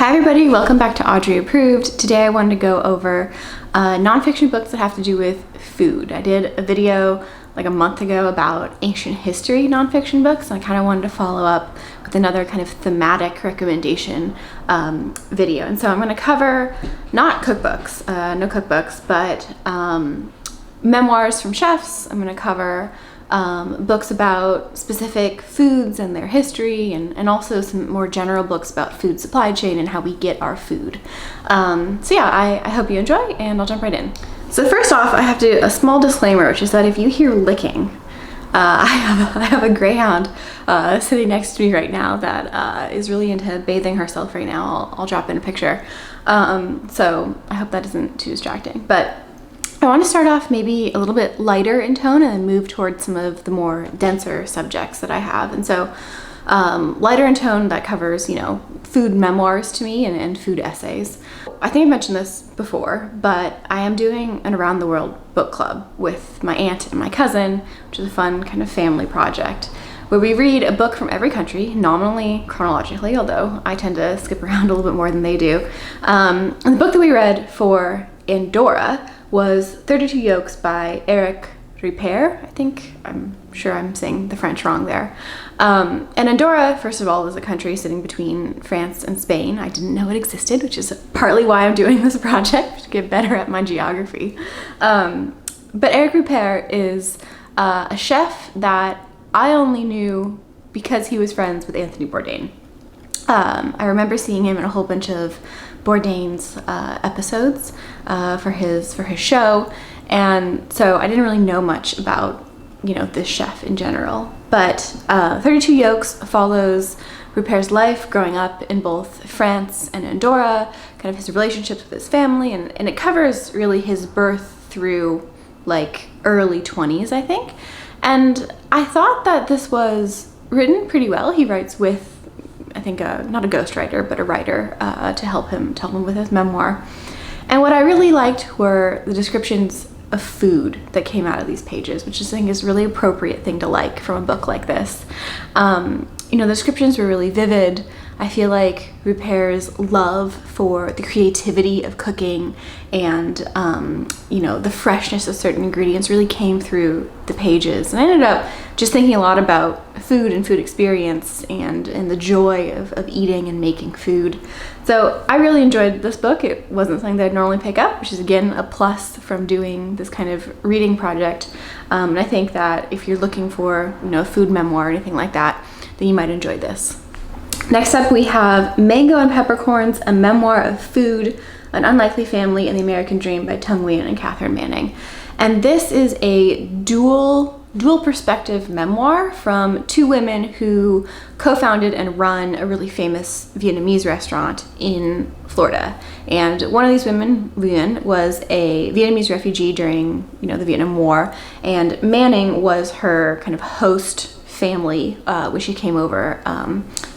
Hi everybody, welcome back to Audrey Approved. Today I wanted to go over nonfiction books that have to do with food. I did a video like a month ago about ancient history nonfiction books, and I kind of wanted to follow up with another kind of thematic recommendation video. And so I'm going to cover not cookbooks, no cookbooks, but memoirs from chefs. I'm going to cover books about specific foods and their history, and also some more general books about food supply chain and how we get our food. So yeah, I hope you enjoy, and I'll jump right in. So first off, I have to do a small disclaimer, which is that if you hear licking, I have a greyhound sitting next to me right now that is really into bathing herself right now. I'll drop in a picture. So I hope that isn't too distracting. But I want to start off maybe a little bit lighter in tone and then move towards some of the more denser subjects that I have. And so lighter in tone, that covers, food memoirs to me and food essays. I think I mentioned this before, but I am doing an around the world book club with my aunt and my cousin, which is a fun kind of family project, where we read a book from every country, nominally chronologically, although I tend to skip around a little bit more than they do. And the book that we read for Andorra was 32 Yolks by Ripert. I'm sure I'm saying the French wrong there. And Andorra, first of all, is a country sitting between France and Spain. I didn't know it existed, which is partly why I'm doing this project, to get better at my geography. But Ripert is a chef that I only knew because he was friends with Anthony Bourdain. I remember seeing him in a whole bunch of Bourdain's episodes for his show, and so I didn't really know much about this chef in general. But 32 Yolks follows Ripert's life growing up in both France and Andorra, kind of his relationships with his family, and it covers really his birth through like early 20s, I think. And I thought that this was written pretty well. He writes with, I think, not a ghostwriter, but a writer to help him with his memoir. And what I really liked were the descriptions of food that came out of these pages, which I think is a really appropriate thing to like from a book like this. The descriptions were really vivid. I feel like Ripert's love for the creativity of cooking and, the freshness of certain ingredients really came through the pages. And I ended up just thinking a lot about food and food experience and the joy of eating and making food. So I really enjoyed this book. It wasn't something that I'd normally pick up, which is again a plus from doing this kind of reading project. And I think that if you're looking for, a food memoir or anything like that, then you might enjoy this. Next up, we have Mango and Peppercorns, a memoir of food, an unlikely family, and the American dream by Tung, Nguyen, and Katherine Manning. And this is a dual perspective memoir from two women who co-founded and run a really famous Vietnamese restaurant in Florida. And one of these women, Nguyen, was a Vietnamese refugee during, the Vietnam War, and Manning was her kind of host family when she came over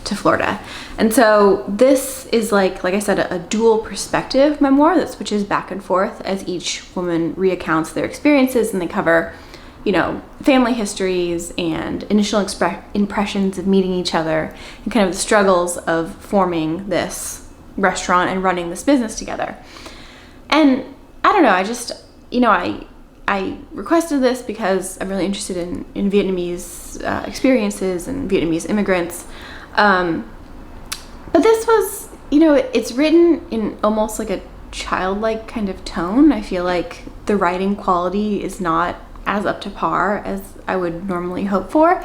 to Florida. And so this is like I said, a dual perspective memoir that switches back and forth as each woman recounts their experiences, and they cover family histories and initial impressions of meeting each other and kind of the struggles of forming this restaurant and running this business together. And I don't know, I requested this because I'm really interested in Vietnamese experiences and Vietnamese immigrants. But this was, it's written in almost like a childlike kind of tone. I feel like the writing quality is not as up to par as I would normally hope for.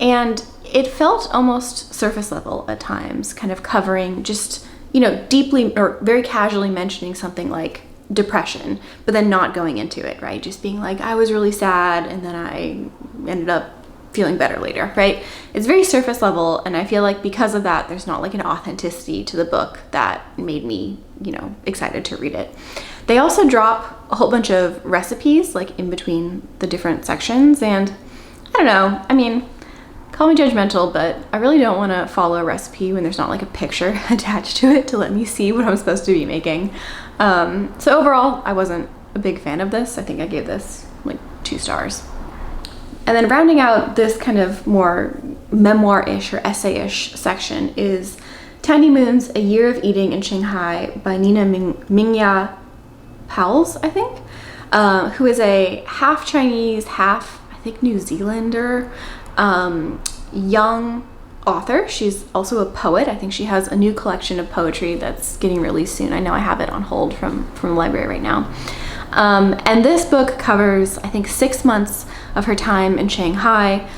And it felt almost surface level at times, kind of covering just, deeply or very casually mentioning something like depression, but then not going into it, right? Just being like, I was really sad and then I ended up feeling better later, right? It's very surface level, and I feel like because of that, there's not like an authenticity to the book that made me, excited to read it. They also drop a whole bunch of recipes like in between the different sections, and I don't know, call me judgmental, but I really don't want to follow a recipe when there's not like a picture attached to it to let me see what I'm supposed to be making. So overall, I wasn't a big fan of this. I think I gave this like 2 stars. And then rounding out this kind of more memoir-ish or essay-ish section is Tiny Moons, A Year of Eating in Shanghai by Mingya Powles, I think, who is a half Chinese, half, I think, New Zealander, young author. She's also a poet. I think she has a new collection of poetry that's getting released soon. I know I have it on hold from the library right now. And this book covers, I think, 6 months of her time in Shanghai,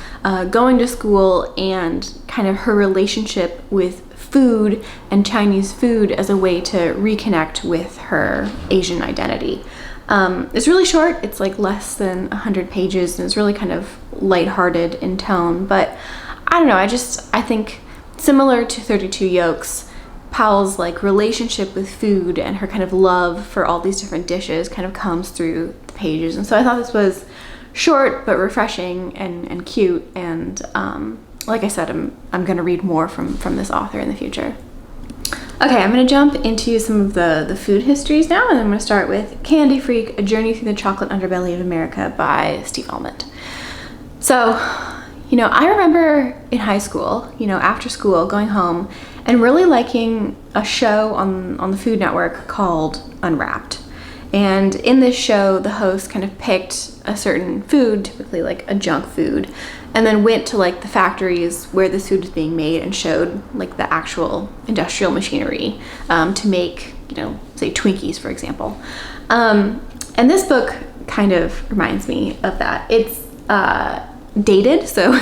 going to school, and kind of her relationship with food and Chinese food as a way to reconnect with her Asian identity. It's really short. It's like less than 100 pages, and it's really kind of lighthearted in tone. But I don't know, I think similar to 32 Yolks, Powell's like relationship with food and her kind of love for all these different dishes kind of comes through the pages. And so I thought this was short but refreshing and cute, and like I said, I'm gonna read more from this author in the future. Okay, I'm gonna jump into some of the food histories now, and I'm gonna start with Candyfreak, A Journey Through the Chocolate Underbelly of America by Steve Almond. So, you know, I remember in high school, you know, after school, going home and really liking a show on the Food Network called Unwrapped. And in this show, the host kind of picked a certain food, typically like a junk food, and then went to like the factories where this food was being made and showed like the actual industrial machinery to make, you know, say Twinkies, for example. And this book kind of reminds me of that. It's dated, so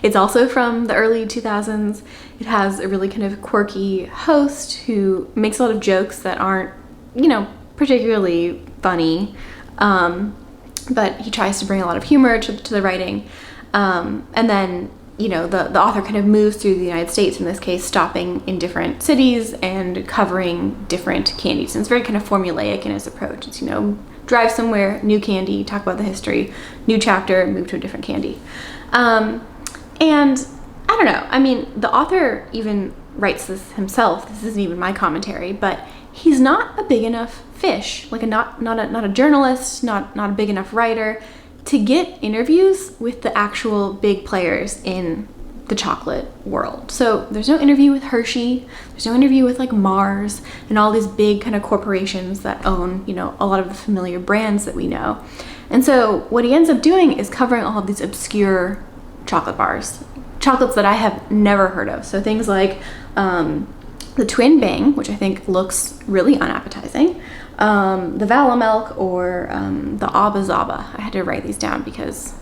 it's also from the early 2000s. It has a really kind of quirky host who makes a lot of jokes that aren't, you know, particularly funny, but he tries to bring a lot of humor to the writing. And then, you know, the author kind of moves through the United States, in this case, stopping in different cities and covering different candies. And it's very kind of formulaic in its approach. It's, you know, drive somewhere, new candy, talk about the history, new chapter, move to a different candy. And I don't know, I mean, the author even writes this himself. This isn't even my commentary, but he's not a big enough fish, like not a journalist, not a big enough writer to get interviews with the actual big players in the chocolate world. So there's no interview with Hershey, there's no interview with like Mars and all these big kind of corporations that own, you know, a lot of the familiar brands that we know. And so what he ends up doing is covering all of these obscure chocolate bars, chocolates that I have never heard of. So things like the Twin Bang, which I think looks really unappetizing, the Vala Milk, or the Abba Zaba. I had to write these down because,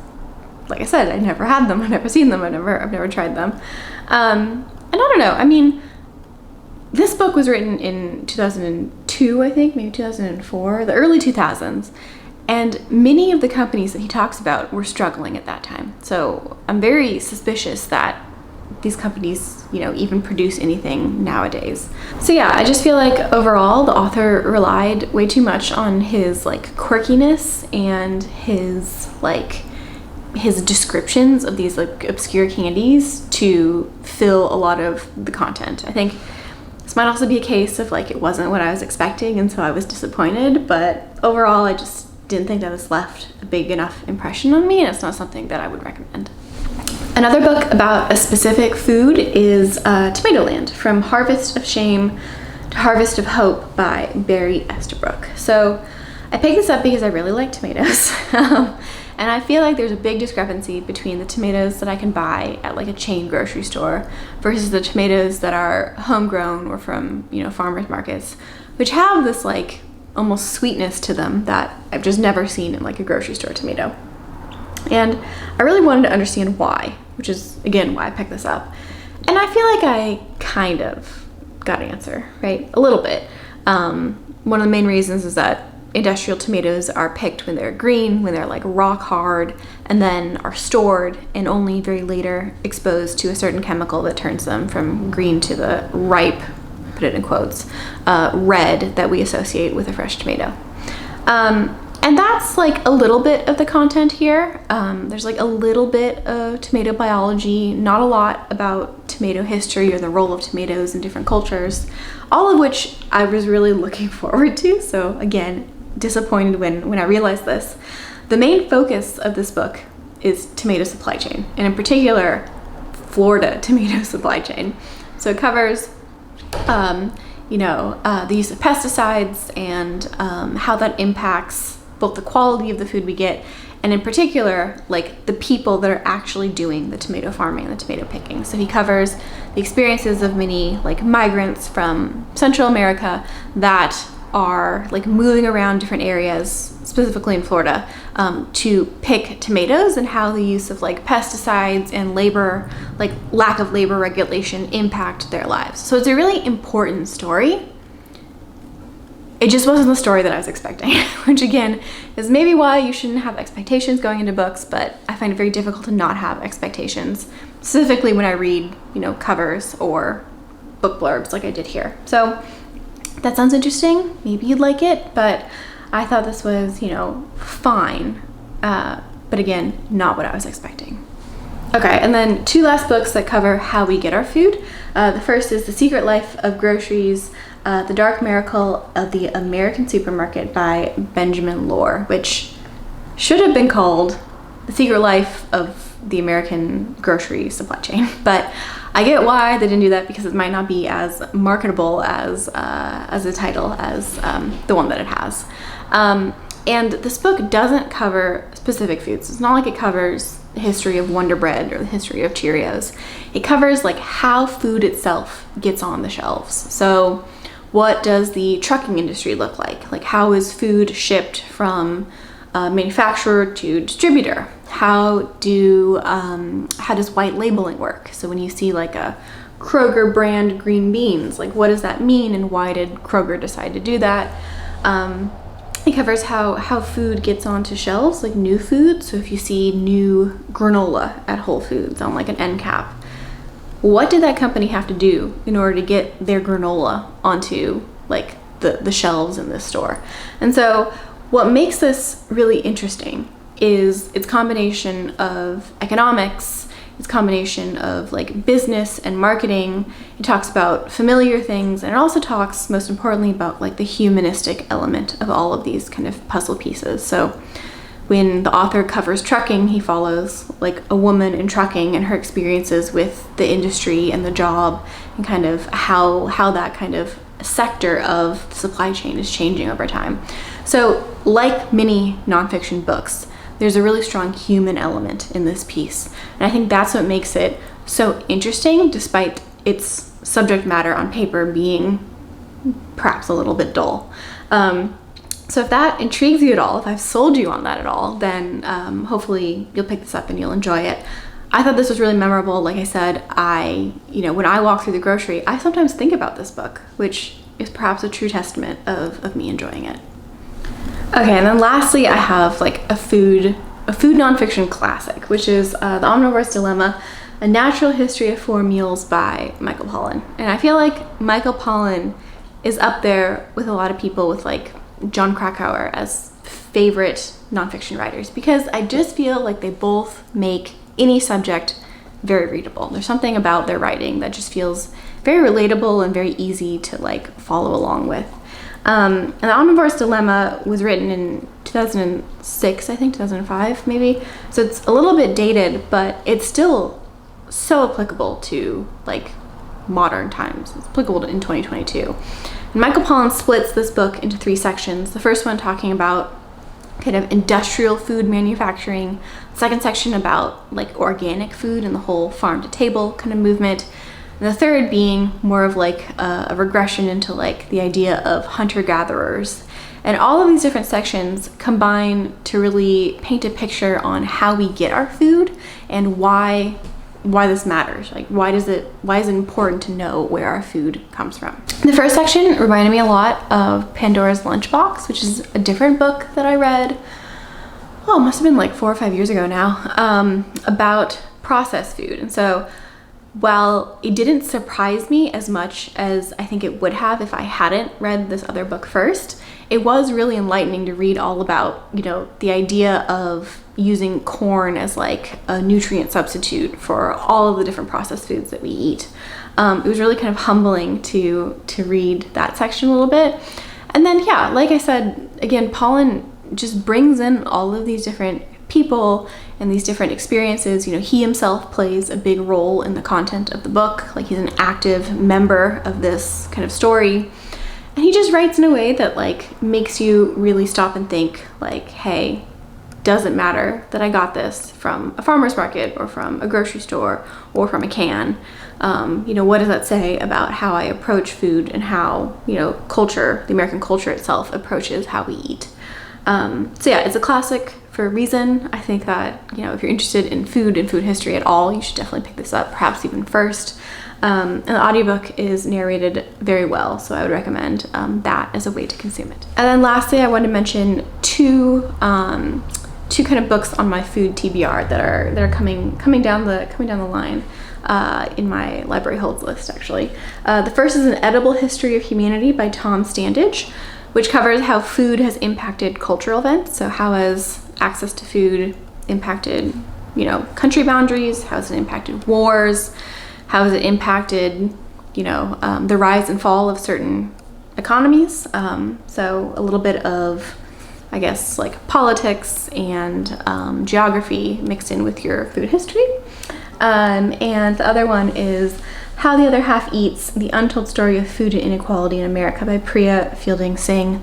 like I said, I never had them, I've never seen them, I've never tried them. And I don't know, I mean, this book was written in 2002, I think, maybe 2004, the early 2000s. And many of the companies that he talks about were struggling at that time. So I'm very suspicious that these companies, you know, even produce anything nowadays. So yeah, I just feel like overall the author relied way too much on his like quirkiness and his descriptions of these like obscure candies to fill a lot of the content. I think this might also be a case of like it wasn't what I was expecting, and so I was disappointed, but overall I just didn't think that this left a big enough impression on me, and it's not something that I would recommend. Another book about a specific food is Tomatoland, From Harvest of Shame to Harvest of Hope by Barry Estabrook. So I picked this up because I really like tomatoes. And I feel like there's a big discrepancy between the tomatoes that I can buy at like a chain grocery store versus the tomatoes that are homegrown or from, you know, farmers markets, which have this like almost sweetness to them that I've just never seen in like a grocery store tomato. And I really wanted to understand why, which is again why I picked this up. And I feel like I kind of got an answer, right? A little bit. One of the main reasons is that industrial tomatoes are picked when they're green, when they're like rock hard, and then are stored and only very later exposed to a certain chemical that turns them from green to the ripe, put it in quotes, red that we associate with a fresh tomato. And that's like a little bit of the content here. There's like a little bit of tomato biology, not a lot about tomato history or the role of tomatoes in different cultures, all of which I was really looking forward to. So again, disappointed when I realized this. The main focus of this book is tomato supply chain, and in particular, Florida tomato supply chain. So it covers the use of pesticides and how that impacts both the quality of the food we get, and in particular, like the people that are actually doing the tomato farming and the tomato picking. So he covers the experiences of many like migrants from Central America that are like moving around different areas, specifically in Florida, to pick tomatoes, and how the use of like pesticides and labor, like lack of labor regulation, impact their lives. So it's a really important story. It just wasn't the story that I was expecting, which again is maybe why you shouldn't have expectations going into books, but I find it very difficult to not have expectations, specifically when I read, covers or book blurbs like I did here. So that sounds interesting. Maybe you'd like it, but I thought this was, fine. But again, not what I was expecting. Okay, and then 2 last books that cover how we get our food. The first is The Secret Life of Groceries, The Dark Miracle of the American Supermarket by Benjamin Lorr, which should have been called The Secret Life of the American Grocery Supply Chain. But I get why they didn't do that, because it might not be as marketable as a title as the one that it has. And this book doesn't cover specific foods. It's not like it covers the history of Wonder Bread or the history of Cheerios. It covers like how food itself gets on the shelves. So what does the trucking industry look like? Like how is food shipped from manufacturer to distributor? How does white labeling work? So when you see like a Kroger brand green beans, like what does that mean, and why did Kroger decide to do that? It covers how food gets onto shelves, like new food. So if you see new granola at Whole Foods on like an end cap, what did that company have to do in order to get their granola onto like the shelves in this store? And so what makes this really interesting is its combination of economics, its combination of like business and marketing. It talks about familiar things, and it also talks, most importantly, about like the humanistic element of all of these kind of puzzle pieces. So when the author covers trucking, he follows like a woman in trucking and her experiences with the industry and the job, and kind of how that kind of sector of the supply chain is changing over time. So like many nonfiction books, there's a really strong human element in this piece. And I think that's what makes it so interesting, despite its subject matter on paper being perhaps a little bit dull. So if that intrigues you at all, if I've sold you on that at all, then hopefully you'll pick this up and you'll enjoy it. I thought this was really memorable. Like I said, when I walk through the grocery, I sometimes think about this book, which is perhaps a true testament of me enjoying it. Okay, and then lastly, I have like a food nonfiction classic, which is The Omnivore's Dilemma, A Natural History of 4 Meals by Michael Pollen. And I feel like Michael Pollen is up there with a lot of people, with like John Krakauer as favorite nonfiction writers, because I just feel like they both make any subject very readable. There's something about their writing that just feels very relatable and very easy to like follow along with. And The Omnivore's Dilemma was written in 2006, I think, 2005 maybe. So it's a little bit dated, but it's still so applicable to like modern times. It's applicable in 2022. And Michael Pollan splits this book into 3 sections. The first one talking about kind of industrial food manufacturing. The second section about like organic food and the whole farm to table kind of movement. And the third being more of like a regression into like the idea of hunter-gatherers. And all of these different sections combine to really paint a picture on how we get our food and why this matters. Like why is it important to know where our food comes from? The first section reminded me a lot of Pandora's Lunchbox, which is a different book that I read, it must have been like 4 or 5 years ago now, about processed food. And so while it didn't surprise me as much as I think it would have if I hadn't read this other book first, it was really enlightening to read all about, the idea of using corn as like a nutrient substitute for all of the different processed foods that we eat. It was really kind of humbling to read that section a little bit. And then, yeah, like I said, again, Pollen just brings in all of these different people and these different experiences. You know, he himself plays a big role in the content of the book. Like, he's an active member of this kind of story. And he just writes in a way that like makes you really stop and think like, hey, doesn't matter that I got this from a farmer's market or from a grocery store or from a can. You know, what does that say about how I approach food and how, you know, culture, the American culture itself approaches how we eat. So yeah, it's a classic for a reason. I think that, you know, if you're interested in food and food history at all, you should definitely pick this up, perhaps even first. And the audiobook is narrated very well, so I would recommend that as a way to consume it. And then lastly, I want to mention two kind of books on my food TBR that are coming down the line in my library holds list, actually. The first is An Edible History of Humanity by Tom Standage, which covers how food has impacted cultural events. So how has access to food impacted, you know, country boundaries? How has it impacted wars? How has it impacted, you know, the rise and fall of certain economies? So a little bit of, I guess, like politics and geography mixed in with your food history. And the other one is How the Other Half Eats, The Untold Story of Food and Inequality in America by Priya Fielding-Singh,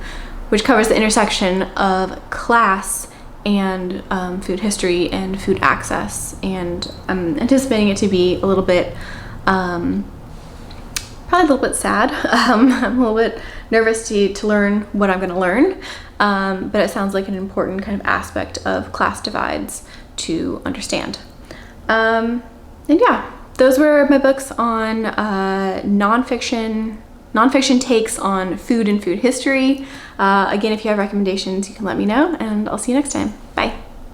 which covers the intersection of class and food history and food access. And I'm anticipating it to be a little bit, probably a little bit sad. I'm a little bit nervous to learn what I'm gonna learn, but it sounds like an important kind of aspect of class divides to understand. And yeah, those were my books on nonfiction takes on food and food history. Again, if you have recommendations, you can let me know, and I'll see you next time.